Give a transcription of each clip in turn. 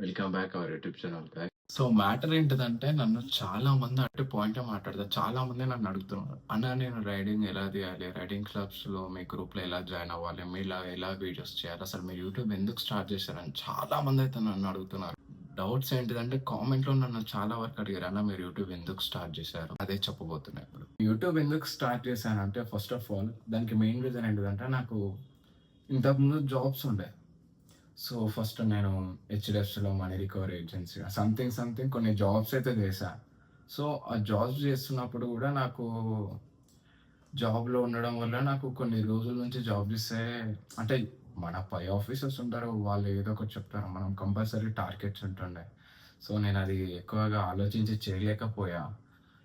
Welcome back our YouTube channel guys. So matter ఏంటిదంటే నన్ను చాలా మంది అంటే పాయింట్ మాట్లాడతారు. చాలా మంది నన్ను అడుగుతున్నారు. అన్న నేను రైడింగ్ ఎలా తీయాలి? రైడింగ్ క్లబ్స్‌లో మీ గ్రూప్‌లో ఎలా జాయిన్ అవ్వాలి? మీలా ఎలా వీడియోస్ చేయాలి? అసలు మీరు యూట్యూబ్ ఎందుకు స్టార్ట్ చేశారని చాలా మంది అయితే నన్ను అడుగుతున్నారు. డౌట్స్ ఏంటిదంటే కామెంట్‌లో నన్ను చాలా వరకు అడిగారు. అన్న మీరు యూట్యూబ్ ఎందుకు స్టార్ట్ చేశారు? అదే చెప్పబోతున్నా ఇప్పుడు. యూట్యూబ్ ఎందుకు స్టార్ట్ చేశానంటే ఫస్ట్ ఆఫ్ ఆల్ దానికి మెయిన్ రీజన్ ఏంటిదంటే నాకు ఇంతకుముందు జాబ్స్ ఉండే. సో ఫస్ట్ నేను హెచ్‌డిఎఫ్‌సిలో మనీ రికవరీ ఏజెన్సీ సంథింగ్ కొన్ని జాబ్స్ అయితే చేశా. సో ఆ జాబ్స్ చేస్తున్నప్పుడు కూడా నాకు జాబ్‌లో ఉండడం వల్ల నాకు కొన్ని రోజుల నుంచి జాబ్ చేస్తే అంటే మన పై ఆఫీసర్స్ ఉంటారు. వాళ్ళు ఏదో ఒకటి చెప్తారు. మనం కంపల్సరీ టార్గెట్స్ ఉంటుండే. సో నేనది ఎక్కువగా ఆలోచించి చేయలేకపోయా.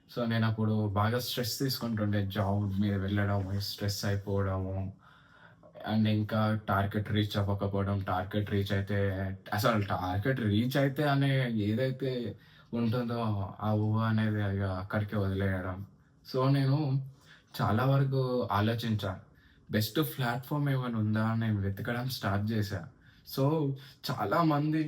సో నేనప్పుడు బాగా స్ట్రెస్ తీసుకుంటుండే జాబ్ మీద వెళ్ళడము, స్ట్రెస్ అయిపోవడము. అండ్ ఇంకా టార్గెట్ రీచ్ అవ్వకపోవడం, టార్గెట్ రీచ్ అయితే అసలు టార్గెట్ రీచ్ అయితే అనే ఏదైతే ఉంటుందో ఆ ఊహ అనేది ఇగ అక్కడికే వదిలేయడం. సో నేను చాలా వరకు ఆలోచించా. బెస్ట్ ప్లాట్‌ఫార్మ్ ఏమైనా ఉందా అని నేను వెతకడం స్టార్ట్ చేశా. సో చాలామంది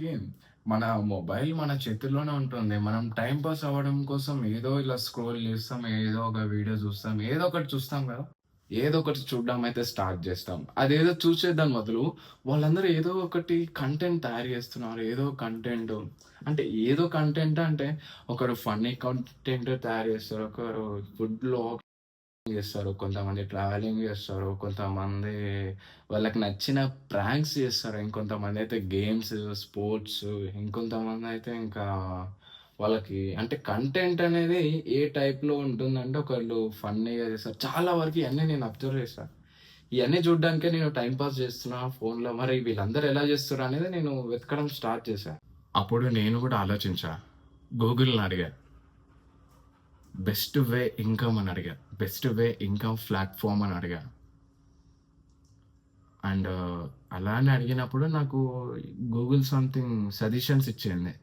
మన మొబైల్ మన చేతుల్లోనే ఉంటుంది. మనం టైమ్ పాస్ అవ్వడం కోసం ఏదో ఇలా స్క్రోల్ చేస్తాం. ఏదో ఒక వీడియో చూస్తాం. ఏదో ఒకటి చూస్తాం కదా! ఏదో ఒకటి చూడడం అయితే స్టార్ట్ జేస్తాం. అదేదో చూసేద్దాం బదులు, వాళ్ళందరూ ఏదో ఒకటి కంటెంట్ తయారు జేస్తున్నారు. ఏదో కంటెంట్ అంటే ఏదో కంటెంట్ అంటే ఒకరు ఫన్నీ కంటెంట్ తయారు జేస్తారు. ఒకరు ఫుడ్ వ్లాగ్ చేస్తారు. కొంతమంది ట్రావెలింగ్ జేస్తారు. కొంతమంది వాళ్ళకి నచ్చిన ప్రాంక్స్ చేస్తారు. ఇంకొంతమంది అయితే గేమ్స్, స్పోర్ట్స్, ఇంకొంతమందయితే ఇంకా వాళ్ళకి అంటే కంటెంట్ అనేది ఏ టైప్‌లో ఉంటుందంటే ఒకళ్ళు ఫన్నీగా చేస్తారు. చాలా వరకు ఇయన్నీ నేను అబ్జర్వ్ చేశా. ఇయన్నీ చూడ్డానికే నేను టైమ్ పాస్ చేస్తున్నా ఫోన్‌లో. మరి వీళ్ళందరూ ఎలా చేస్తుర్రు అనేది నేను వెతకడం స్టార్ట్ చేశా. అప్పుడు నేను కూడా ఆలోచించా. గూగుల్‌ని అడిగా. బెస్ట్ వే ఇన్‌కమ్ అని అడిగా. బెస్ట్ వే ఇన్‌కమ్ ప్లాట్‌ఫార్మ్ అని అడిగా. అండ్ అలా అని అడిగినప్పుడు నాకు గూగుల్ సంథింగ్ సజెషన్స్ ఇచ్చింది.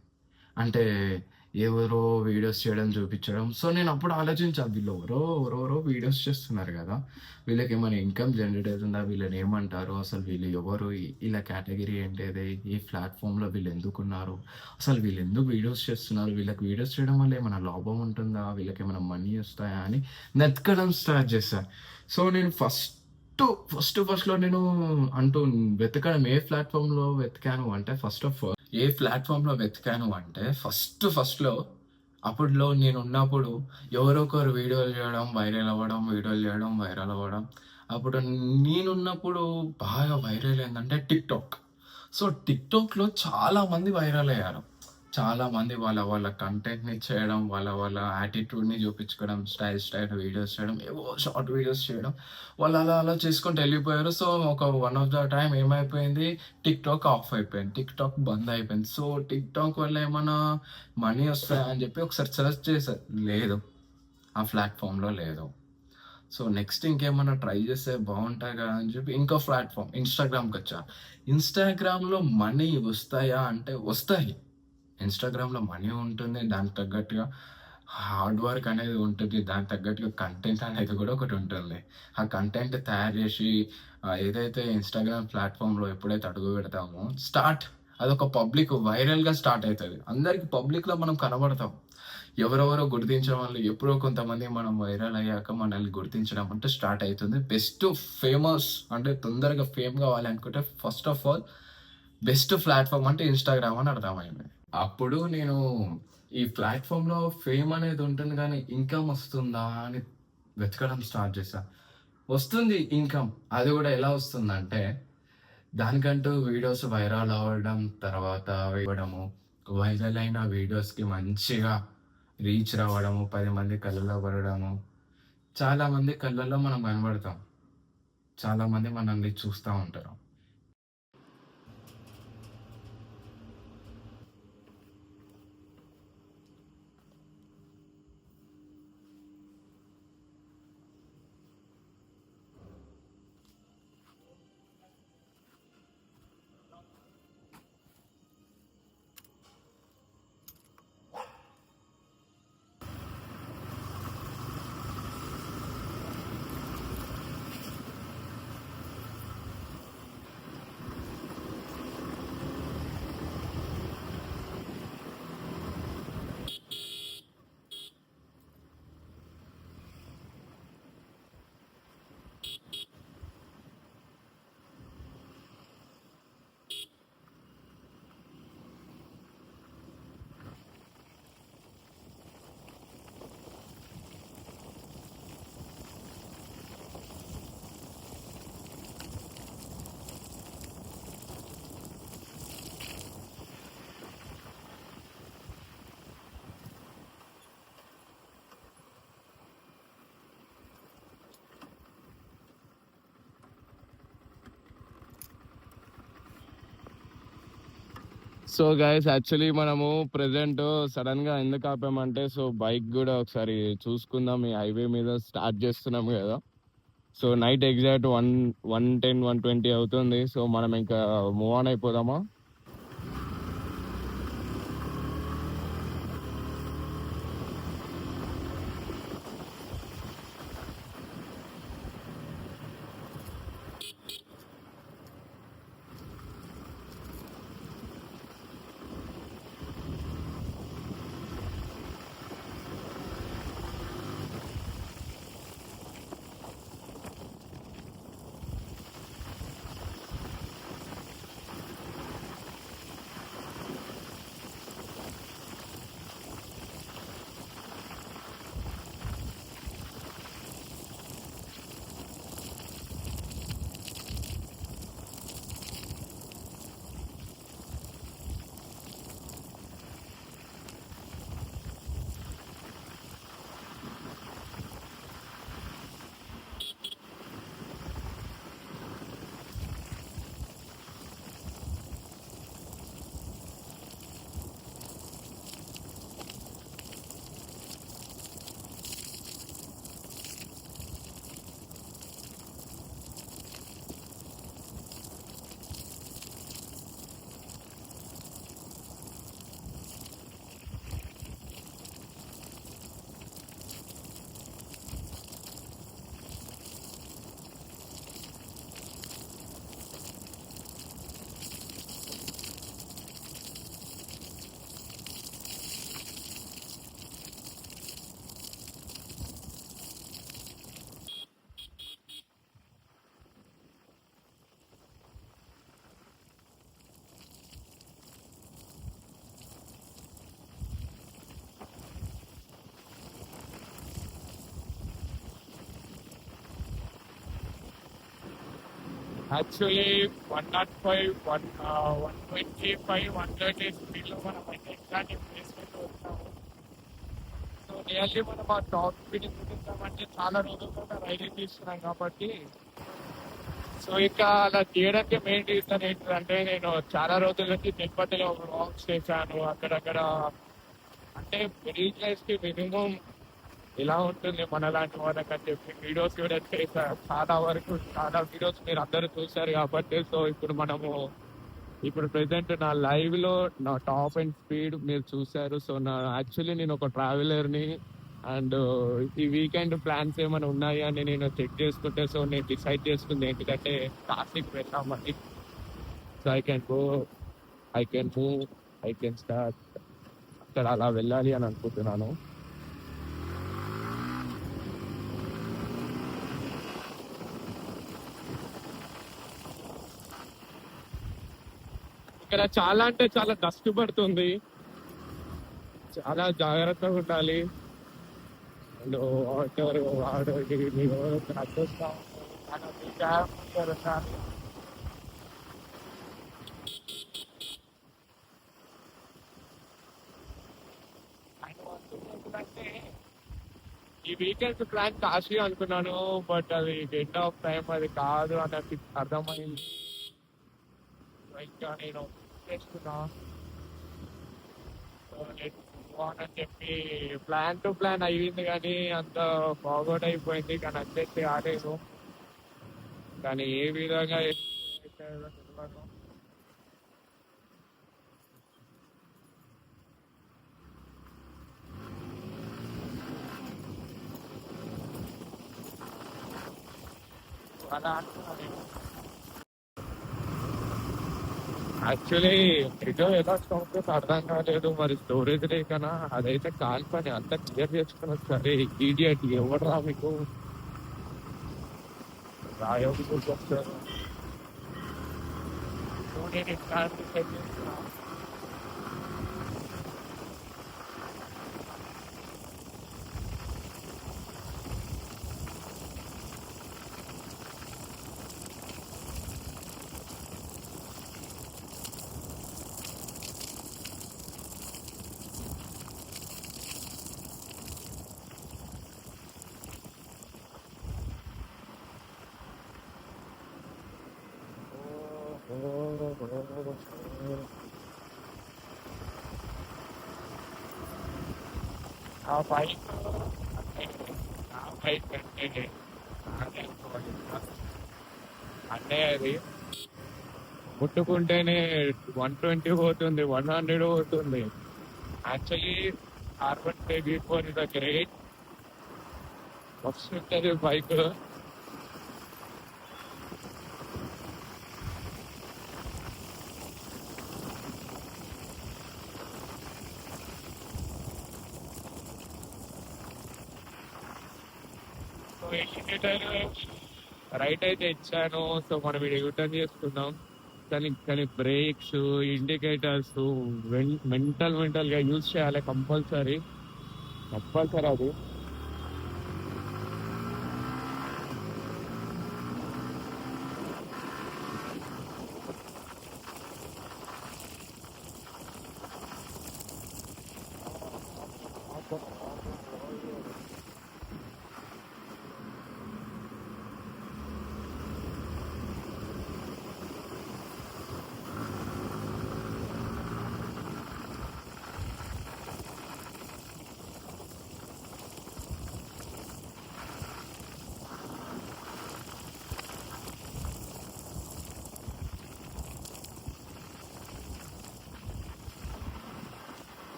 అంటే ఎవరో వీడియోస్ చేయడం చూపించడం. సో నేనప్పుడు ఆలోచించా వీళ్ళు ఎవరెవరో వీడియోస్ చేస్తున్నారు గదా! వీళ్ళకేమైనా ఇన్‌కమ్ జనరేట్ అవుతుందా? వీళ్ళనేమంటారు? అసలు వీళ్ళు ఎవరు? ఈళ్ళ కేటగిరీ ఏంటిది? ఈ ప్లాట్‌ఫార్మ్‌లో వీళ్ళెందుకున్నారు? అసలు వీళ్ళెందుకు వీడియోస్ చేస్తున్నారు? వీళ్ళకి వీడియోస్ చేయడం వల్ల ఏమైనా లాభం ఉంటుందా? వీళ్ళకేమైనా మనీ వస్తాయా? అని వెతకడం స్టార్ట్ చేశా. సో నేను ఫస్ట్‌లో నేను అంటూ వెతకడం ఏ ప్లాట్‌ఫార్మ్‌లో వెతికాను అంటే ఏ ప్లాట్‌ఫార్మ్‌లో వెతికాను అంటే ఫస్ట్‌లో అప్పట్లో నేనున్నప్పుడు ఎవరో ఒకరు వీడియోలు చేయడం, వైరల్ అవ్వడం, వీడియోలు చేయడం, వైరల్ అవ్వడం. అప్పుడు నేనున్నప్పుడు బాగా వైరల్ ఏందంటే టిక్‌టాక్. సో టిక్‌టాక్‌లో చాలామంది వైరల్ అయ్యారు. చాలామంది వాళ్ళ కంటెంట్‌ని చేయడం, వాళ్ళ యాటిట్యూడ్‌ని చూపించుకోవడం, స్టైల్ వీడియోస్ చేయడం, ఏవో షార్ట్ వీడియోస్ చేయడం. వాళ్ళు అలా చేసుకుంటూ వెళ్ళిపోయారు. సో ఒక వన్ ఆఫ్ ద టైమ్ ఏమైపోయింది టిక్‌టాక్ ఆఫ్ అయిపోయింది. టిక్‌టాక్ బంద్ అయిపోయింది. సో టిక్‌టాక్ వల్ల ఏమన్నా మనీ వస్తాయా అని చెప్పి ఒకసారి సెర్చ్ చేశా. లేదు. ఆ ప్లాట్‌ఫార్మ్‌లో లేదు. సో నెక్స్ట్ ఇంకేమన్నా ట్రై చేస్తే బావుంటాయి కదా! అని చెప్పి ఇంకో ప్లాట్‌ఫార్మ్ ఇన్‌స్టాగ్రామ్‌కొచ్చా. ఇన్‌స్టాగ్రామ్‌లో మనీ వస్తాయా అంటే వస్తాయి. ఇన్‌స్టాగ్రామ్‌లో మనీ ఉంటుంది. దానికి తగ్గట్టుగా హార్డ్ వర్క్ అనేది ఉంటుంది. దానికి తగ్గట్టుగా కంటెంట్ అనేది కూడా ఒకటుంటుంది. ఆ కంటెంట్ తయారు చేసి ఏదైతే ఇన్‌స్టాగ్రామ్ ప్లాట్‌ఫార్మ్‌లో ఎప్పుడైతే అడుగు పెడతామో అదొక పబ్లిక్ వైరల్‌గా స్టార్ట్ అయితది. అందరికి పబ్లిక్‌లో మనం కనబడతాం. ఎవరెవరో గుర్తించిన వాళ్ళు ఎప్పుడో కొంతమంది మనం వైరల్ అయ్యాక మనల్ని గుర్తించడం అంటే స్టార్ట్ అయితుంది. బెస్ట్ ఫేమస్ అంటే తొందరగా ఫేమ్ కావాలి అనుకుంటే first of all best platform అంటే ఇన్‌స్టాగ్రామ్ అని అర్థమైంది. అప్పుడు నేను ఈ ప్లాట్‌ఫార్మ్‌లో ఫేమ్ అనేది ఉంటుంది గానీ, ఇన్‌కమ్ వస్తుందా అని వెతకడం స్టార్ట్ చేశా. వస్తుంది ఇన్‌కమ్. అది గూడా ఎలా వస్తుందంటే, దానికంటూ వీడియోస్ వైరల్ అవ్వడం, తర్వాత ఇవ్వడము, వైరల్ అయిన వీడియోస్‌కి మంచిగా రీచ్ రావడము, 10 మంది కళ్ళలో పడడము. చాలా మంది కళ్ళల్లో మనం కనబడతాం. చాలా మంది మనల్ని చూస్తా ఉంటారు. సో గైస్ యాక్చువల్లీ మనము ప్రెసెంట్ సడన్ గా ఎందుకు ఆపామంటే, సో బైక్ కూడా ఒకసారి చూసుకుందాం, ఈ హైవే మీద స్టార్ట్ చేస్తున్నాం కదా. సో నైట్ ఎగ్జాక్ట్ 110 120 అవుతుంది. సో మనం ఇంకా మూవ్ ఆన్ అయిపోదామా? యాక్చువల్లీ 105 125 130 స్పీడ్ లో మనం అయితే ఇట్లాంటి ప్లేస్మెంట్ వస్తాము. సో నియర్లీ మనం ఆ టాప్ స్పీడ్ చూపిస్తామంటే చాలా రోజులుగా రైడింగ్ తీస్తున్నాం కాబట్టి. సో ఇంకా అలా తీయడానికి మెయిన్ రీజన్ ఏంటంటే, నేను చాలా రోజుల నుంచి తిరుపతిలో వ్లాగ్స్ చేశాను. అక్కడక్కడ అంటే మిడిల్ క్లాస్ కి మినిమం ఇలా ఉంటుంది మన లాంటి వాళ్ళకి అని చెప్పి వీడియోస్ కూడా చేశారు. చాలా వరకు చాలా వీడియోస్ మీరు అందరూ చూశారు కాబట్టి. సో ఇప్పుడు ప్రెసెంట్ నా లైవ్ లో నా టాప్ అండ్ స్పీడ్ మీరు చూశారు. సో యాక్చువల్లీ నేను ఒక ట్రావెలర్ ని, అండ్ ఈ వీకెండ్ ప్లాన్స్ ఏమైనా ఉన్నాయి అని నేను చెక్ చేసుకుంటే, సో నేను డిసైడ్ చేసుకుంది ఏంటంటే కాశీకి వెళ్దామని. So I can go, I can move, I can start అక్కడ అలా వెళ్ళాలి అని అనుకుంటున్నాను. ఇక్కడ చాలా అంటే చాలా డస్ట్ పడుతుంది, చాలా జాగ్రత్తగా ఉండాలి. అండ్ వాటర్ వాడు అడ్డొస్తా ఉండాలి. ఎందుకంటే ఈ వీకెండ్ ప్లాన్ కాశీ అనుకున్నాను, బట్ అది ఎండ్ ఆఫ్ టైం అది కాదు అని అర్థమైంది. ఇంకా నేను చేస్తున్నా అని చెప్పి ప్లాన్ టు ప్లాన్ అయ్యింది, కానీ అంత ఫార్వర్డ్ అయిపోయింది, కానీ అంతే కాలేదు. కానీ ఏ విధంగా తెలియదు. అలా అనుకున్నాను. యాక్చువల్లీ ఏదో ఎలా స్టాక్ అర్థం కాలేదు, మరి స్టోరేజ్ లేకనా అదైతే కాల్ పని అంతా క్లియర్ చేసుకుని సరే. ఈడియట్ ఎవరు రా మీకు రాయోగి వస్తారు. నేను ఇట్లా సెట్ చేస్తున్నా. ఆ బైక్ ఆ బైక్ అంటే నాకే అనుకోవాలి. అంటే అది ముట్టుకుంటేనే 120 పోతుంది, 100 పోతుంది. Actually R1 is a great వస్తుంటది బైక్. సో ఇండికేటర్ రైట్ అయితే ఇచ్చాను. సో మనం ఇది యూటర్న్ చేసుకుందాం. కానీ బ్రేక్స్, ఇండికేటర్స్ మెంటల్ గా యూజ్ చేయాలి కంపల్సరీ అది.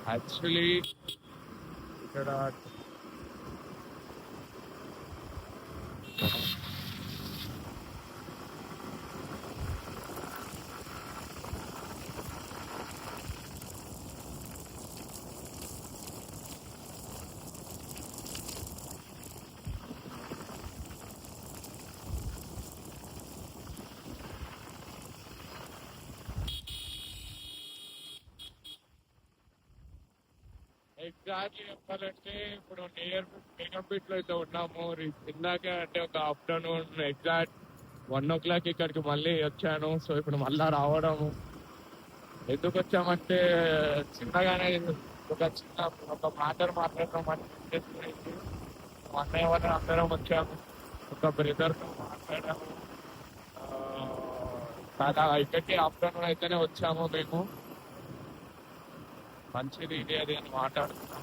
యాక్చువల్లీ ఇక్కడ ఎగ్జాక్ట్లీ చెప్పాలంటే ఇప్పుడు నియర్ మేకపేట్ లో అయితే ఉన్నాము. ఇందాక అంటే ఒక ఆఫ్టర్నూన్ ఎగ్జాక్ట్ 1 o'clock ఇక్కడికి మళ్ళీ వచ్చాను. సో ఇప్పుడు మళ్ళా రావడము ఎందుకు వచ్చామంటే చిన్నగానే ఒక మ్యాటర్ మాట్లాడడం అన్నయ్య వాళ్ళ అందరం వచ్చాము. ఒక బ్రదర్తో మాట్లాడాము. చాలా ఇక్కడికి ఆఫ్టర్నూన్ అయితేనే వచ్చాము మేము. మంచిది ఇది అది అని మాట్లాడుతున్నాం.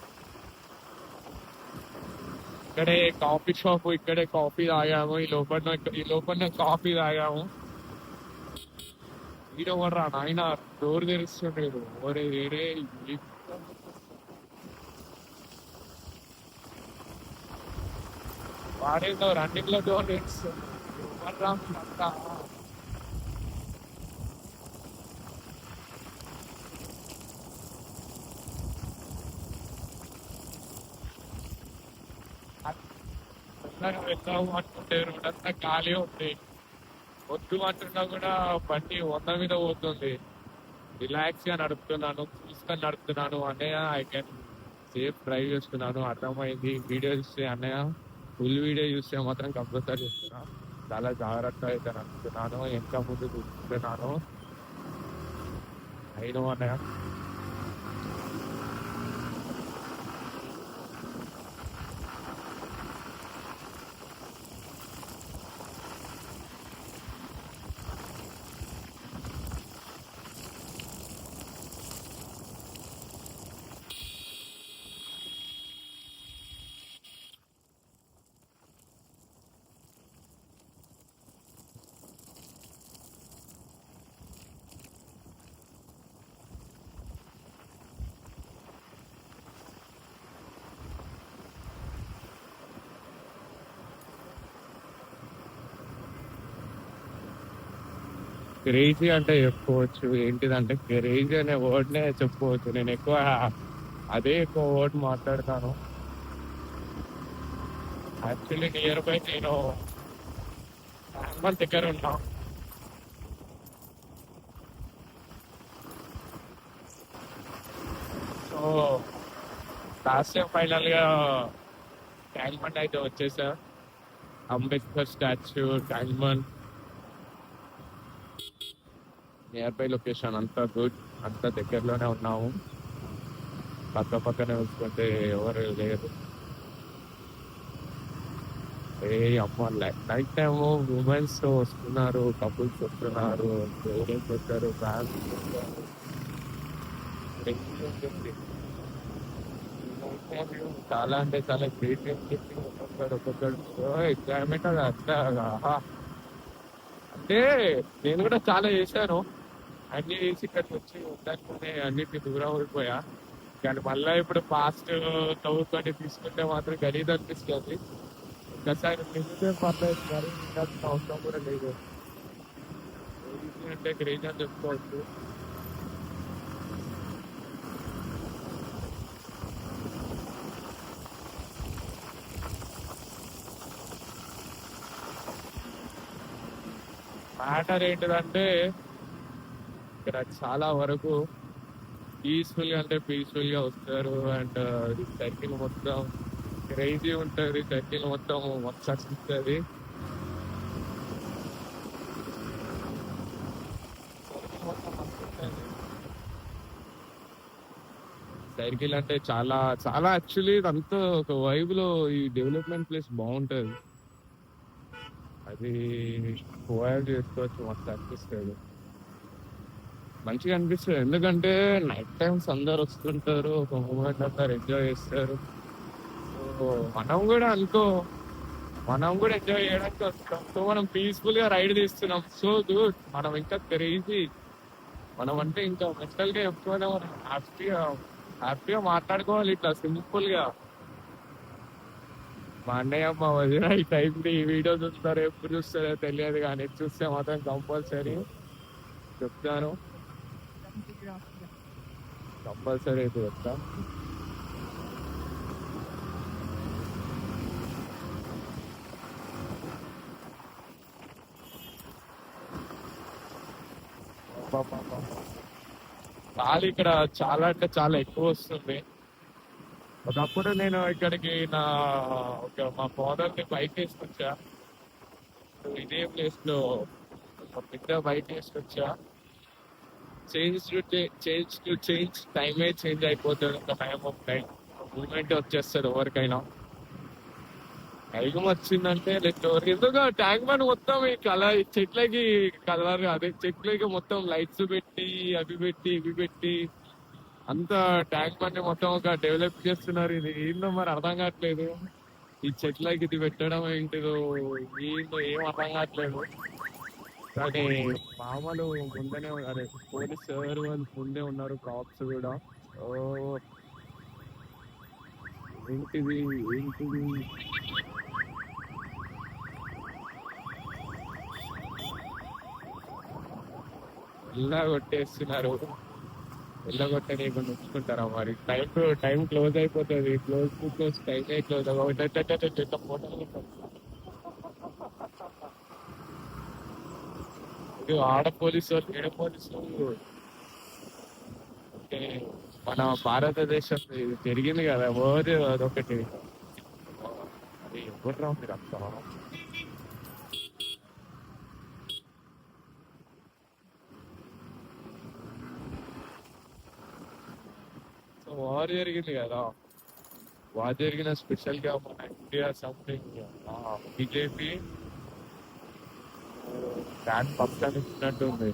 ఇక్కడే కాఫీ షాప్, ఇక్కడే కాఫీ తాగాము. ఈ లోపల కాఫీ తాగాము. ఈడెవర్రా నాయన డోర్ తెరుస్తుండేది. ఒరే వేరే వాడేదో రన్నింగ్ లో డోర్ తెరుస్తుంది. ఎవర్రా మీరంతా? వెళ్దాము అనుకుంటే రోడ్ అంతా ఖాళీ ఉంది. వద్దు అంటున్నా కూడా బండి 100 మీద పోతుంది. రిలాక్స్ గా నడుపుతున్నాను, చూసుకొని నడుపుతున్నాను. అన్నయ్య ఐ కెన్ సేఫ్ డ్రైవ్ చేస్తున్నాను, అర్థమైంది. వీడియో చూస్తే అన్నయ్య ఫుల్ వీడియో చూస్తే మాత్రం కంపల్సరీ చూస్తున్నా. చాలా జాగ్రత్తగా అయితే నడుపుతున్నాను, ఇంకా ముందు చూస్తున్నాను. అయినో అన్నయ్య. క్రేజీ అంటే చెప్పుకోవచ్చు. ఏంటిదంటే క్రేజీ అనే వర్డ్నే చెప్పుకోవచ్చు. నేను ఎక్కువ వర్డ్ మాట్లాడతాను. యాక్చువల్లీ నియర్ బై నేను హనుమాన్ దగ్గర ఉన్నా. సో లాస్ట్ టైం ఫైనల్ గా ట్యాంక్ అయితే వచ్చేసా. Ambedkar statue, tank near by location, అంతా గుడ్, అంతా దగ్గరలోనే ఉన్నాము. పక్కనే చూసుకుంటే ఎవరు లేరు. ఏ అమ్మ నైట్ టైమ్ ఉమెన్స్ వస్తున్నారు, కపుల్స్ వస్తున్నారు, పేరెంట్స్ వచ్చారు, ఫ్యామిలీస్ వచ్చారు. ఉంటుంది. చాలా అంటే చాలా గ్రేట్ ఒక్కొక్కడు ఎగ్జామెంట్ అది అట్లా ఆహా. అంటే నేను కూడా చాలా చేశాను, అన్ని చేసి ఇక్కడికి వచ్చి ఉండాలనుకునే అన్నిటిని దూరం అయిపోయా. కానీ మళ్ళీ ఇప్పుడు ఫాస్ట్ చదువుకొని తీసుకుంటే మాత్రం గలీజ్ అనిపిస్తుంది. ఒక్కసారి నిజమే పర్లేదు, మరి ఉండాల్సిన అవసరం కూడా లేదు. అంటే క్రేజ్ అని చెప్పుకోవచ్చు. మ్యాటర్ ఏంటిదంటే ఇక్కడ చాలా వరకు పీస్ఫుల్ గా అంటే పీస్ఫుల్ గా వస్తారు. అండ్ సర్కిల్ మొత్తం క్రేజీ ఉంటుంది, సర్కిల్ మొత్తం వస్తుంది. సర్కిల్ అంటే చాలా చాలా యాక్చువల్లీ ఇదంతా ఒక వైబ్ లో ఈ డెవలప్మెంట్ ప్లేస్ బాగుంటది. అది పోయాలి చేసుకోవచ్చు, మస్తు అనిపిస్తుంది, మంచిగా అనిపిస్తుంది. ఎందుకంటే నైట్ టైమ్స్ అందరు వస్తుంటారు, ఒక మూమెంట్ అందరు ఎంజాయ్ చేస్తారు. సో మనం కూడా ఎంజాయ్ చేయడానికి వస్తాం. సో మనం పీస్ఫుల్ గా రైడ్ తీస్తున్నాం. సో గుడ్, మనం ఇంకా క్రేజీ, మనం అంటే ఇంకా మెంటల్ గా చెప్పుకోవాలి, మనం హ్యాపీగా మాట్లాడుకోవాలి ఇట్లా సింపుల్ గా. మా అన్నయ్య మా వదిన ఈ టైంకి ఈ వీడియో చూస్తారో ఎప్పుడు చూస్తారో తెలియదు, కానీ చూస్తే మాత్రం కంపల్సరీ చెప్తాను, కంపల్సరీ అయితే చెప్తా. గాలి ఇక్కడ చాలా అంటే చాలా ఎక్కువ వస్తుంది. ఒకప్పుడు నేను ఇక్కడికి మా ఫాదర్ ని బైక్ వేసుకొచ్చా, ఇదే ప్లేస్ లో ఒక పెద్ద బైక్ వేసుకొచ్చా. చేంజ్ టైమే చేంజ్ అయిపోతుంది. ఒక టైం మూమెంట్ వచ్చేస్తుంది ఎవరికైనా. టైం వచ్చిందంటే ఎందుకు ట్యాంక్ బండ్ మొత్తం ఈ కలర్ చెట్లకి కలర్, అదే చెట్లకి మొత్తం లైట్స్ పెట్టి అవి పెట్టి ఇవి పెట్టి అంత ట్యాంక్ బండ్ మొత్తం ఒక డెవలప్ చేస్తున్నారు. ఇది ఏందో మరి అర్థం కావట్లేదు. ఈ చెట్లకి ఇది పెట్టడం ఏంటిదో ఏందో ఏం అర్థం కావట్లేదు. కానీ మామూలు ముందనే అదే పోలీస్ సార్ వాళ్ళు ముందే ఉన్నారు, కాప్స్ కూడా. ఓ ఏంటిది ఇలా కొట్టేస్తున్నారు. వెళ్ళగొట్టే నీకు ఉంచుకుంటారా మరి? టైం క్లోజ్ అయిపోతుంది. క్లోజ్ టైమే క్లోజ్ ఇది ఆడ పోలీసు ఏడ పోలీసు అంటే మన భారతదేశం ఇది జరిగింది కదా ఓది అదొకటి. అది ఎవరు మీరు అంతా వార్ జరిగింది కదా, వార్ జరిగిన స్పెషల్ గా మన ఇండియా సంథింగ్ బీజేపీ దాని పక్కన ఇచ్చినట్టు ఉంది.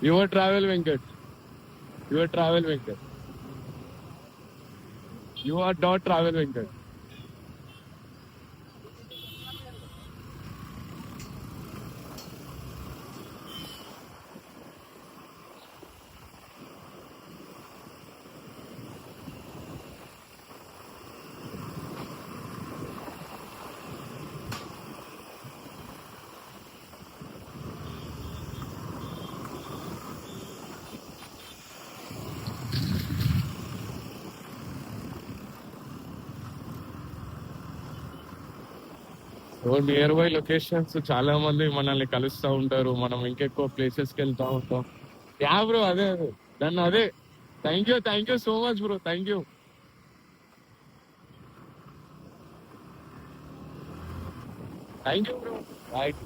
Your travel Venkat, you are dot travel Venkat. Near by locations చాలా మంది మనల్ని కలుస్తూ ఉంటారు, మనం ఇంకెక్కువ ప్లేసెస్కి వెళ్తా ఉంటాం. యా బ్రో, అదే దాన్ని అదే. Thank you so much bro, thank you bro. Right,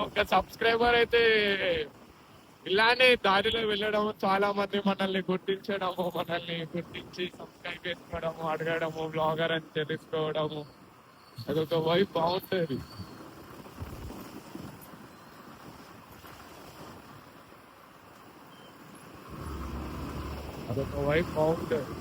ఒక సబ్స్క్రైబర్ అయితే ఇలానే దారిలో వెళ్ళడం, చాలా మంది మనల్ని గుర్తించడము, మనల్ని గుర్తించి సబ్స్క్రైబ్ చేసుకోవడము, అడగడము, బ్లాగర్ అని తెలుసుకోవడము, అదొక వైబ్ బాగుంటది. అదొక వైబ్ బాగుంటది.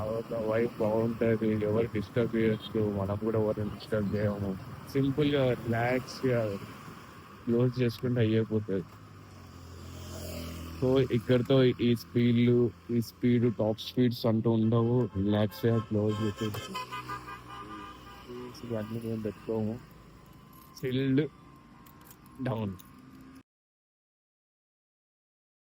అదొక వైబ్ బాగుంటది. ఎవరు డిస్టర్బ్ చేయొచ్చు, మనం కూడా ఎవరిని డిస్టర్బ్ చేయము. సింపుల్ గా రిలాక్స్ గా క్లోజ్ చేసుకుంటే అయిపోతుంది. సో ఇక్కడతో ఈ స్పీడ్ టాప్ స్పీడ్స్ అంటూ ఉండవు. రిలాక్స్ గా క్లోజ్ చేసేసి ఇవన్నీ మేము పెట్టుకోము. Chilled down.